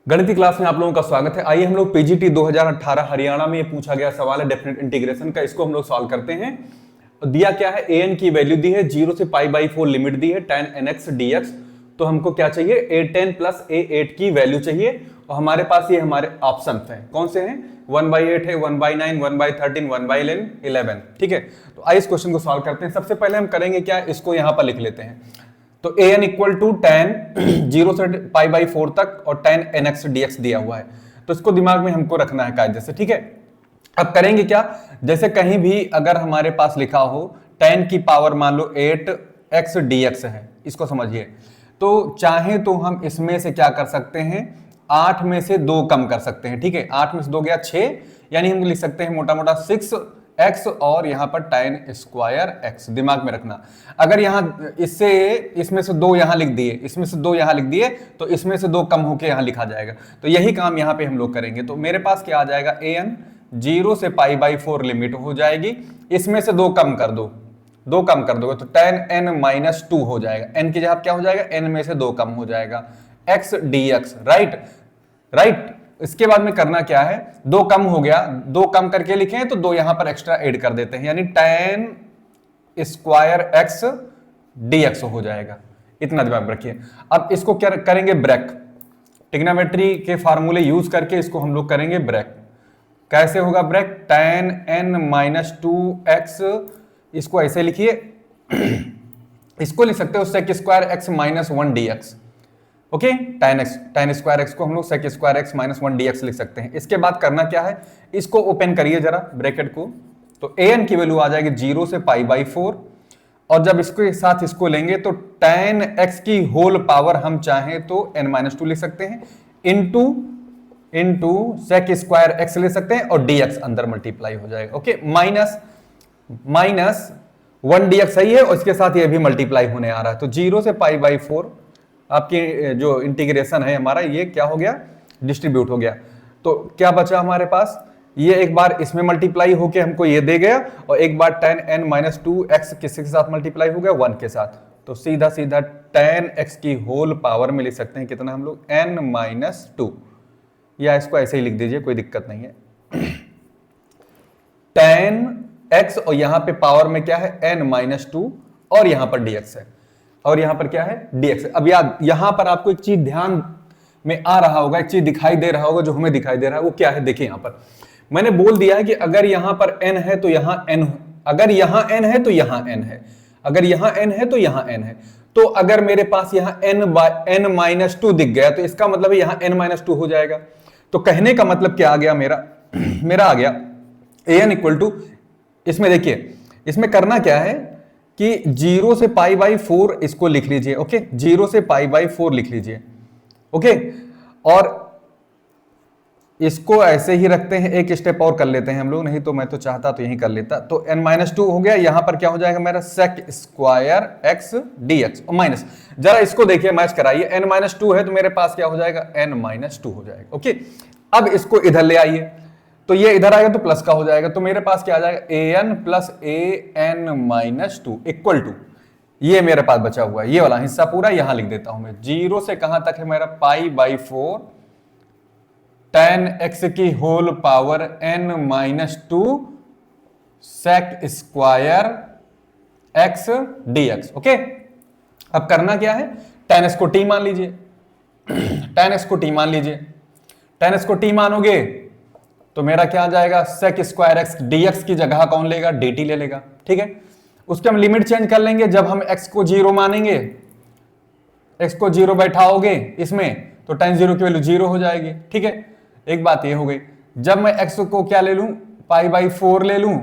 गणित क्लास में आप लोगों का स्वागत है। आइए हम लोग पीजीटी 2018 हरियाणा में ये पूछा गया सवाल है डेफिनेट इंटीग्रेशन का, इसको हम लोग सॉल्व करते हैं। दिया क्या है, an की वैल्यू दी है 0 से π/4 लिमिट दी है tan nx dx। तो हमको क्या चाहिए, a10 प्लस a8 की वैल्यू चाहिए और हमारे पास ये हमारे ऑप्शन है, कौन से हैं, 1/8 है, 1/9, 1/13, 1/11। ठीक है, तो आइए इस क्वेश्चन को सॉल्व करते हैं। सबसे पहले हम करेंगे क्या, इसको यहां पर लिख लेते हैं। तो an इक्वल टू tan 0 से π/4 तक और tan nx dx दिया हुआ है, तो इसको दिमाग में हमको रखना है कायदे से। ठीक है, अब करेंगे क्या, जैसे कहीं भी अगर हमारे पास लिखा हो tan की पावर मान लो 8x dx है, इसको समझिए, तो चाहे तो हम इसमें से क्या कर सकते हैं, 8 में से 2 कम कर सकते हैं। ठीक है, 8 में से 2 गया 6, यानी हम लिख सकते हैं मोटा मोटा 6x और यहां पर tan स्क्वायर x। दिमाग में रखना, अगर यहां इससे इसमें से 2 यहां लिख दिए, इसमें से 2 यहां लिख दिए, तो इसमें से 2 कम होके यहां लिखा जाएगा। तो यही काम यहां पे हम लोग करेंगे। तो मेरे पास क्या आ जाएगा, an 0 से π/4 लिमिट हो जाएगी, इसमें से 2 कम कर दो, 2 कम कर दोगे तो tan n-2 हो जाएगा। n की जगह क्या हो जाएगा, n में से 2 कम हो जाएगा, x dx। राइट। इसके बाद में करना क्या है, 2 कम हो गया, 2 कम करके लिखे तो 2 यहां पर एक्स्ट्रा ऐड कर देते हैं, यानी tan स्क्वायर x dx हो जाएगा। इतना दिमाग में रखिए। अब इसको क्या करेंगे, ब्रेक, ट्रिग्नोमेट्री के फार्मूले यूज करके इसको हम लोग करेंगे ब्रेक। कैसे होगा ब्रेक, tan n-2x, इसको ऐसे लिखिए, इसको लिख सकते हो sec square x minus 1 dx। Okay, tan square x को हम लोग sec square x minus 1 dx लिख सकते हैं। इसके बाद करना क्या है, इसको ओपन करिए जरा ब्रैकेट को, तो an की वैल्यू आ जाएगी 0 से π/4, और जब इसके साथ इसको लेंगे तो tan x की होल पावर हम चाहें तो n-2 लिख सकते हैं, इंटू sec स्क्वायर x ले सकते हैं, और dx अंदर मल्टीप्लाई हो जाएगा। ओके, माइनस 1 dx सही है, और इसके साथ ये भी मल्टीप्लाई होने आ रहा है। तो 0 से π/4 आपकी जो इंटीग्रेशन है हमारा, ये क्या हो गया, डिस्ट्रीब्यूट हो गया। तो क्या बचा हमारे पास, ये एक बार इसमें मल्टीप्लाई होके हमको ये दे गया, और एक बार tan n-2x किसके साथ मल्टीप्लाई हो गया, 1 के साथ। तो सीधा सीधा tan x की होल पावर में लिख सकते हैं कितना हम लोग, n-2, या इसको ऐसे ही लिख दीजिए, कोई दिक्कत नहीं है। tan x और यहां पे पावर में क्या है, n-2, और यहां पर dx है, और यहां पर क्या है, dx है। अब याद, यहां पर आपको एक चीज ध्यान में आ रहा होगा, एक चीज दिखाई दे रहा होगा, जो हमें दिखाई दे रहा है वो क्या है, देखिए यहां पर मैंने बोल दिया है कि अगर यहां पर n है तो यहां n, अगर यहां n है तो यहां n है, अगर यहां n है तो यहां n है। तो अगर मेरे पास यहां n-2 दिख गया, तो इसका मतलब है यहां n-2 हो जाएगा। तो कहने का मतलब क्या आ गया मेरा आ गया an इक्वल टू, इसमें देखिए, इसमें करना क्या है कि 0 से π/4 इसको लिख लीजिए। ओके, 0 से π/4 लिख लीजिए। ओके, और इसको ऐसे ही रखते हैं, एक स्टेप और कर लेते हैं हम लोग, नहीं तो मैं तो चाहता तो यही कर लेता। तो n-2 हो गया, यहां पर क्या हो जाएगा मेरा, sec स्क्वायर x dx, और माइनस, जरा इसको देखिए, मैच कराइए, n-2 है तो मेरे पास क्या हो जाएगा, n-2 हो जाएगा। ओके, अब इसको इधर ले आइए, तो ये इधर आएगा तो प्लस का हो जाएगा, तो मेरे पास क्या आ जाएगा, an plus an-2 equal to, ये मेरे पास बचा हुआ है, ये वाला हिस्सा पूरा यहां लिख देता हूं मैं। 0 से कहां तक है मेरा, π/4 tan x की whole power n-2 sec square x dx। Okay, अब करना क्या है, tan x को t मान लीजिए, tan x को t मान लीजिए, tan x को t मानोगे तो मेरा क्या आ जाएगा, sec स्क्वायर x dx की जगह कौन लेगा, dt ले लेगा। ठीक है, उसके हम लिमिट चेंज कर लेंगे, जब हम x को 0 मानेंगे, x को 0 बैठाओगे इसमें, तो tan 0 की वैल्यू 0 हो जाएगी। ठीक है, एक बात ये हो गई। जब मैं x को क्या ले लूं, π/4 ले लूं,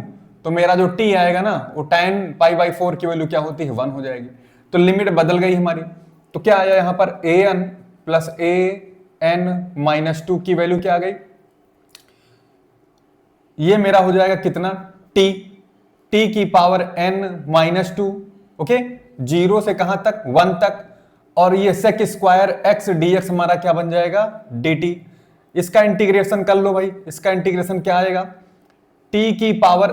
तो मेरा जो t आएगा ना, वो tan π/4 की वैल्यू क्या होती है, 1 हो जाएगी। तो लिमिट बदल गई हमारी। तो क्या आया यहां पर, an प्लस an-2 की वैल्यू क्या आ गई, ये मेरा हो जाएगा कितना, t की पावर n-2। ओके, 0 से कहां तक, 1 तक, और ये sec स्क्वायर x dx हमारा क्या बन जाएगा, dt। इसका इंटीग्रेशन कर लो भाई, इसका इंटीग्रेशन क्या आएगा, t की पावर,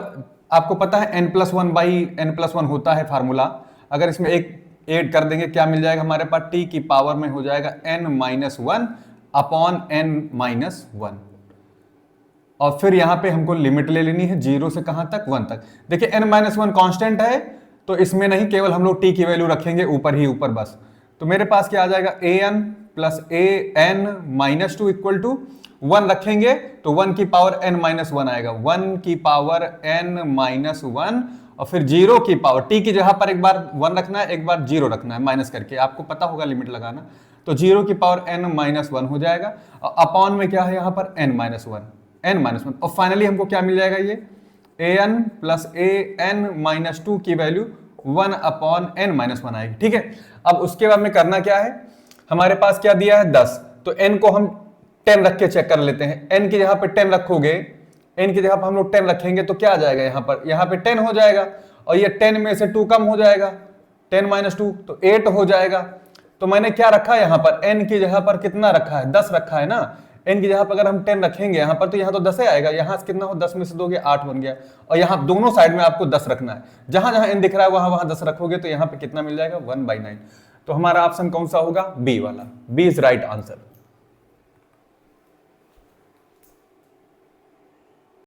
आपको पता है n+1/n+1 होता है फार्मूला, अगर इसमें एक ऐड कर देंगे क्या मिल जाएगा हमारे पास, t की पावर में हो जाएगा n-1 अपॉन n-1। और फिर यहां पे हमको लिमिट ले लेनी है 0 से कहां तक, 1 तक। देखिए n-1 कांस्टेंट है, तो इसमें नहीं, केवल हम लोग t की वैल्यू रखेंगे ऊपर ही ऊपर बस। तो मेरे पास क्या आ जाएगा, an plus an-2 equal to 1 रखेंगे तो 1 की पावर n-1 आएगा, 1 की पावर n-1, और फिर 0 की पावर, t की जगह पर एक बार 1 रखना है, एक बार 0 रखना है माइनस करके, आपको पता होगा लिमिट लगाना। तो 0 की पावर n-1 हो जाएगा, और अपॉन में क्या है यहाँ पर n-1, और फाइनली हमको क्या मिल जाएगा, ये an प्लस an-2 की वैल्यू 1 अपॉन n-1 आएगी। ठीक है, अब उसके बाद में करना क्या है, हमारे पास क्या दिया है 10, तो n को हम 10 रख के चेक कर लेते हैं। n की जगह पे 10 रखोगे, n की जगह पर हम लोग 10 रखेंगे तो क्या आ जाएगा, यहाँ पे 10 हो जाएगा, और ये 10 में से 2 कम हो जाएगा, 10-2 तो 8 हो जाएगा। तो मैंने क्या रखा है यहाँ पर, n की जगह पर कितना रखा है, 10 रखा है ना। n की जगह पर अगर हम 10 रखेंगे यहाँ पर, तो यहाँ तो 10 ही आएगा, यहाँ से कितना हो, 10 में से 2 गया 8 बन गया, और यहाँ दोनों साइड में आपको 10 रखना है, जहां जहां n दिख रहा है वहां 10 रखोगे तो यहाँ पे कितना मिल जाएगा, 1/9। तो हमारा ऑप्शन कौन सा होगा, बी वाला, बी इज राइट आंसर।